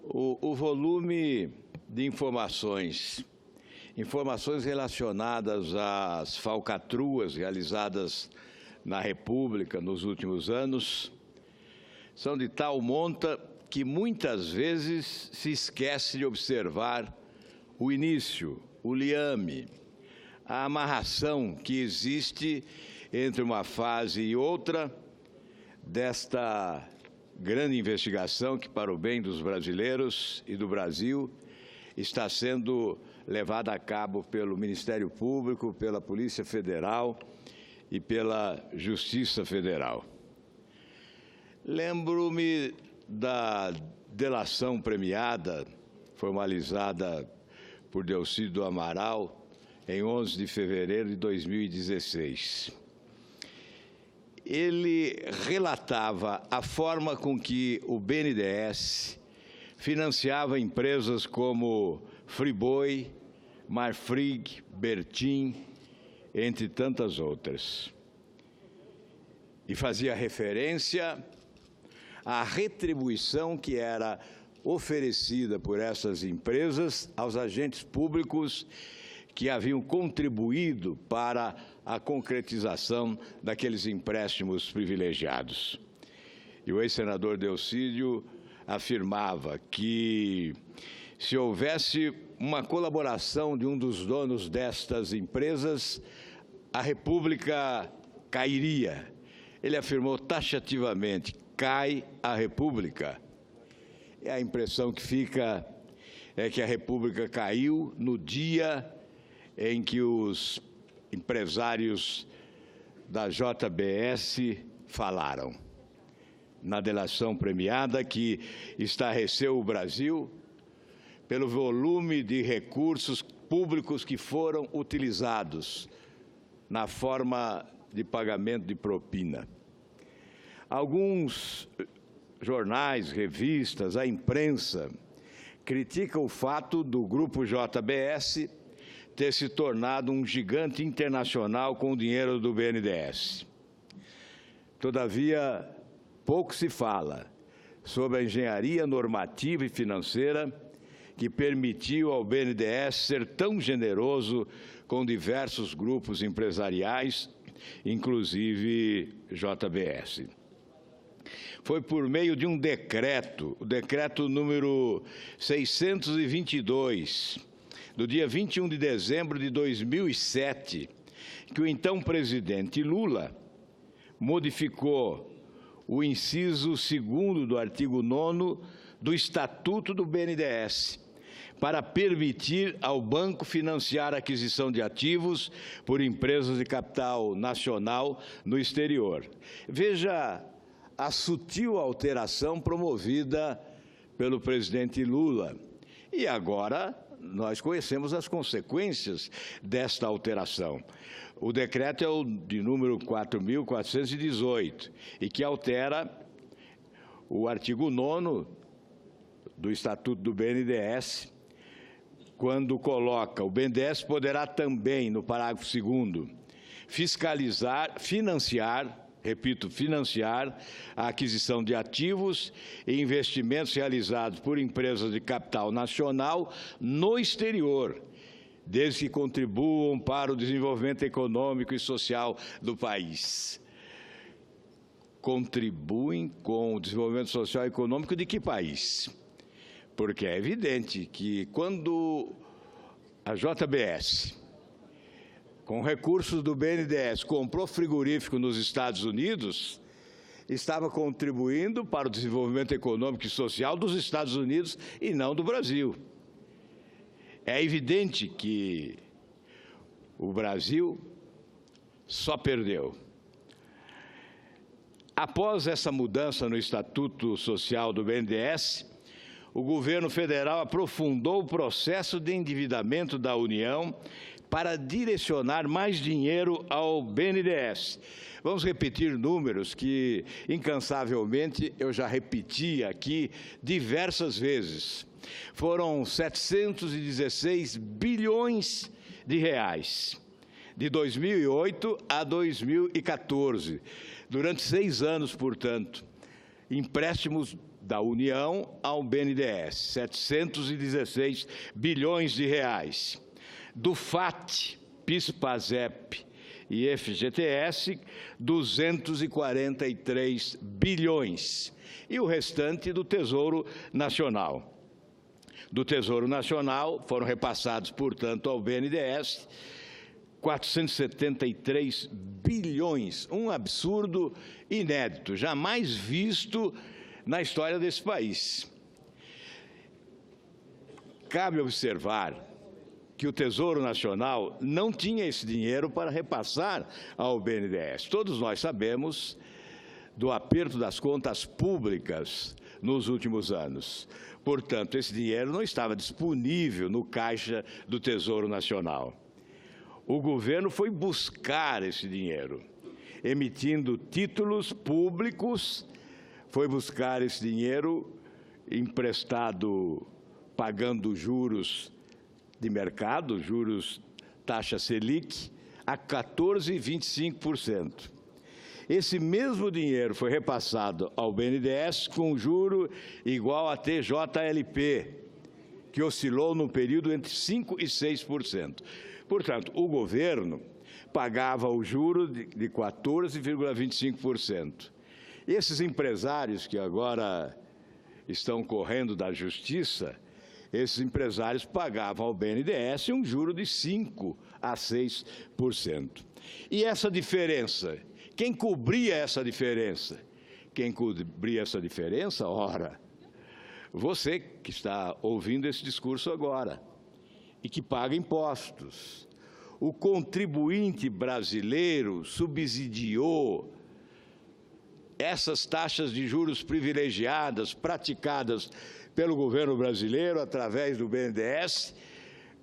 O volume de informações relacionadas às falcatruas realizadas na República nos últimos anos são de tal monta que muitas vezes se esquece de observar o início, o liame, a amarração que existe entre uma fase e outra desta grande investigação que, para o bem dos brasileiros e do Brasil, está sendo levada a cabo pelo Ministério Público, pela Polícia Federal e pela Justiça Federal. Lembro-me da delação premiada, formalizada por Delcídio do Amaral, em 11 de fevereiro de 2016. Ele relatava a forma com que o BNDES financiava empresas como Friboi, Marfrig, Bertin, entre tantas outras. E fazia referência à retribuição que era oferecida por essas empresas aos agentes públicos que haviam contribuído para a concretização daqueles empréstimos privilegiados. E o ex-senador Delcídio afirmava que, se houvesse uma colaboração de um dos donos destas empresas, a República cairia. Ele afirmou taxativamente: cai a República. E a impressão que fica é que a República caiu no dia em que os empresários da JBS falaram. Na delação premiada que estarreceu o Brasil pelo volume de recursos públicos que foram utilizados na forma de pagamento de propina. Alguns jornais, revistas, a imprensa criticam o fato do Grupo JBS ter se tornado um gigante internacional com o dinheiro do BNDES. Todavia, pouco se fala sobre a engenharia normativa e financeira que permitiu ao BNDES ser tão generoso com diversos grupos empresariais, inclusive JBS. Foi por meio de um decreto, o decreto número 622, do dia 21 de dezembro de 2007, que o então presidente Lula modificou o inciso 2º do artigo 9º do Estatuto do BNDES, para permitir ao banco financiar a aquisição de ativos por empresas de capital nacional no exterior. Veja a sutil alteração promovida pelo presidente Lula. E agora nós conhecemos as consequências desta alteração. O decreto é o de número 4.418 e que altera o artigo 9º do Estatuto do BNDES, quando coloca: o BNDES poderá também, no parágrafo 2º, financiar a aquisição de ativos e investimentos realizados por empresas de capital nacional no exterior, desde que contribuam para o desenvolvimento econômico e social do país. Contribuem com o desenvolvimento social e econômico de que país? Porque é evidente que quando a JBS, com recursos do BNDES, comprou frigorífico nos Estados Unidos, estava contribuindo para o desenvolvimento econômico e social dos Estados Unidos e não do Brasil. É evidente que o Brasil só perdeu. Após essa mudança no Estatuto Social do BNDES, o governo federal aprofundou o processo de endividamento da União para direcionar mais dinheiro ao BNDES. Vamos repetir números que, incansavelmente, eu já repeti aqui diversas vezes. Foram 716 bilhões de reais, de 2008 a 2014, durante 6 anos, portanto, empréstimos da União ao BNDES, 716 bilhões de reais. Do FAT, PIS, PASEP e FGTS, 243 bilhões. E o restante do Tesouro Nacional. Do Tesouro Nacional foram repassados, portanto, ao BNDES 473 bilhões, um absurdo inédito, jamais visto na história desse país. Cabe observar que o Tesouro Nacional não tinha esse dinheiro para repassar ao BNDES. Todos nós sabemos do aperto das contas públicas nos últimos anos. Portanto, esse dinheiro não estava disponível no caixa do Tesouro Nacional. O governo foi buscar esse dinheiro, emitindo títulos públicos, foi buscar esse dinheiro emprestado, pagando juros de mercado, juros taxa Selic, a 14,25%. Esse mesmo dinheiro foi repassado ao BNDES com juro igual a TJLP, que oscilou no período entre 5% e 6%. Portanto, o governo pagava o juro de 14,25%. Esses empresários que agora estão correndo da justiça, esses empresários pagavam ao BNDES um juro de 5% a 6%. E essa diferença, quem cobria essa diferença? Quem cobria essa diferença? Ora, você que está ouvindo esse discurso agora e que paga impostos. O contribuinte brasileiro subsidiou essas taxas de juros privilegiadas praticadas pelo governo brasileiro através do BNDES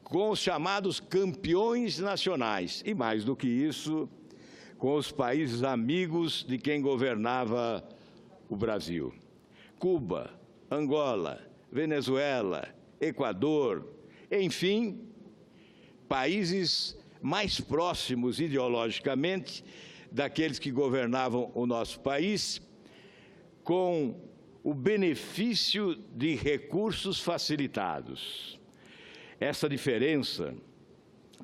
com os chamados campeões nacionais. E mais do que isso, com os países amigos de quem governava o Brasil. Cuba, Angola, Venezuela, Equador, enfim, países mais próximos ideologicamente daqueles que governavam o nosso país, com o benefício de recursos facilitados. Essa diferença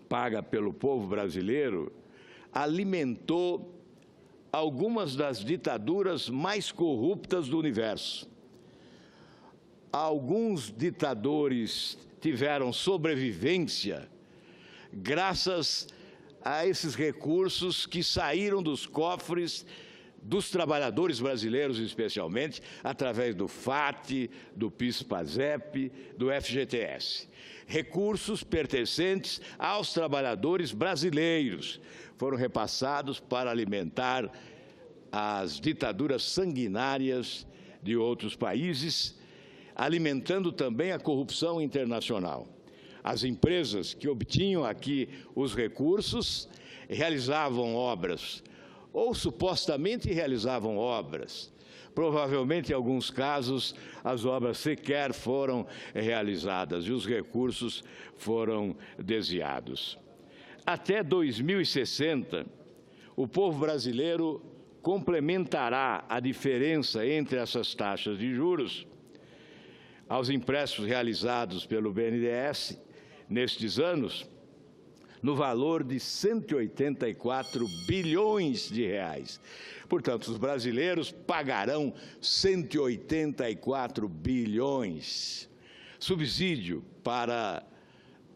paga pelo povo brasileiro alimentou algumas das ditaduras mais corruptas do universo. Alguns ditadores tiveram sobrevivência graças a esses recursos que saíram dos cofres dos trabalhadores brasileiros, especialmente, através do FAT, do PIS-PASEP, do FGTS. Recursos pertencentes aos trabalhadores brasileiros foram repassados para alimentar as ditaduras sanguinárias de outros países, alimentando também a corrupção internacional. As empresas que obtinham aqui os recursos realizavam obras, ou supostamente realizavam obras. Provavelmente, em alguns casos, as obras sequer foram realizadas e os recursos foram desviados. Até 2060, o povo brasileiro complementará a diferença entre essas taxas de juros aos empréstimos realizados pelo BNDES nestes anos, no valor de 184 bilhões de reais. Portanto, os brasileiros pagarão 184 bilhões. Subsídio para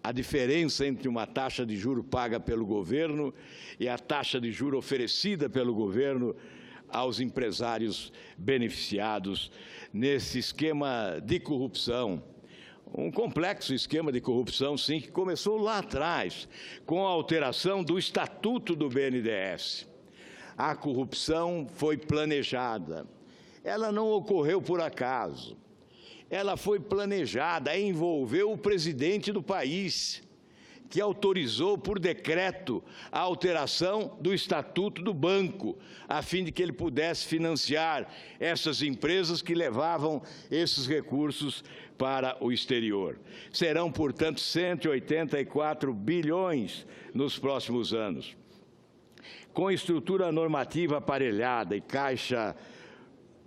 a diferença entre uma taxa de juro paga pelo governo e a taxa de juro oferecida pelo governo aos empresários beneficiados nesse esquema de corrupção. Um complexo esquema de corrupção, sim, que começou lá atrás, com a alteração do Estatuto do BNDES. A corrupção foi planejada. Ela não ocorreu por acaso. Ela foi planejada, envolveu o presidente do país, que autorizou por decreto a alteração do Estatuto do Banco, a fim de que ele pudesse financiar essas empresas que levavam esses recursos para o exterior. Serão, portanto, 184 bilhões nos próximos anos. Com estrutura normativa aparelhada e caixa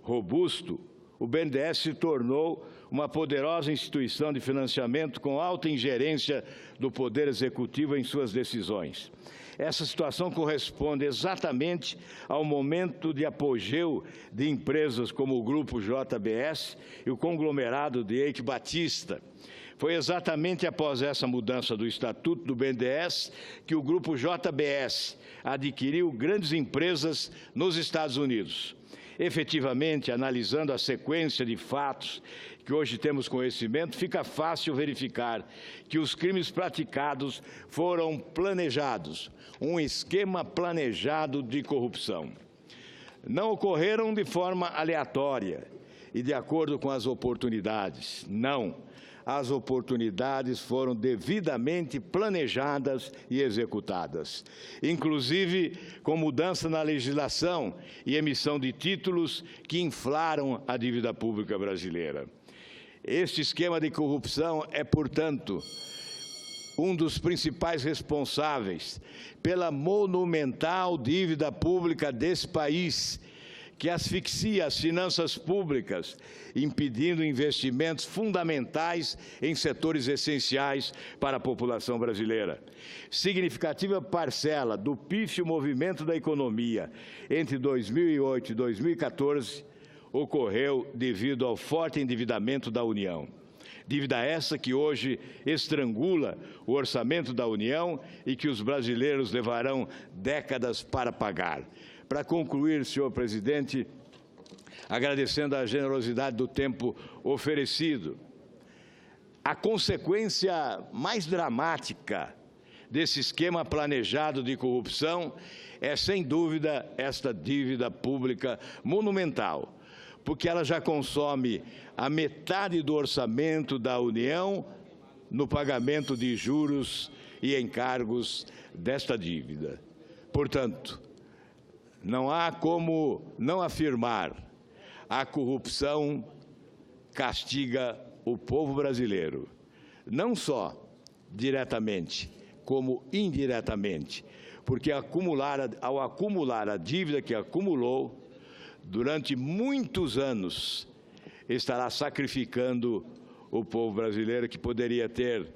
robusto, o BNDES se tornou uma poderosa instituição de financiamento com alta ingerência do Poder Executivo em suas decisões. Essa situação corresponde exatamente ao momento de apogeu de empresas como o Grupo JBS e o conglomerado de Eike Batista. Foi exatamente após essa mudança do Estatuto do BNDES que o Grupo JBS adquiriu grandes empresas nos Estados Unidos. Efetivamente, analisando a sequência de fatos que hoje temos conhecimento, fica fácil verificar que os crimes praticados foram planejados, um esquema planejado de corrupção. Não ocorreram de forma aleatória e de acordo com as oportunidades, não. As oportunidades foram devidamente planejadas e executadas, inclusive com mudança na legislação e emissão de títulos que inflaram a dívida pública brasileira. Este esquema de corrupção é, portanto, um dos principais responsáveis pela monumental dívida pública desse país, que asfixia as finanças públicas, impedindo investimentos fundamentais em setores essenciais para a população brasileira. Significativa parcela do pífio movimento da economia entre 2008 e 2014 ocorreu devido ao forte endividamento da União. Dívida essa que hoje estrangula o orçamento da União e que os brasileiros levarão décadas para pagar. Para concluir, senhor presidente, agradecendo a generosidade do tempo oferecido, a consequência mais dramática desse esquema planejado de corrupção é, sem dúvida, esta dívida pública monumental, porque ela já consome a metade do orçamento da União no pagamento de juros e encargos desta dívida. Portanto, não há como não afirmar: a corrupção castiga o povo brasileiro, não só diretamente, como indiretamente, porque ao acumular a dívida que acumulou durante muitos anos, estará sacrificando o povo brasileiro, que poderia ter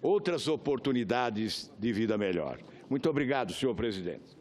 outras oportunidades de vida melhor. Muito obrigado, senhor presidente.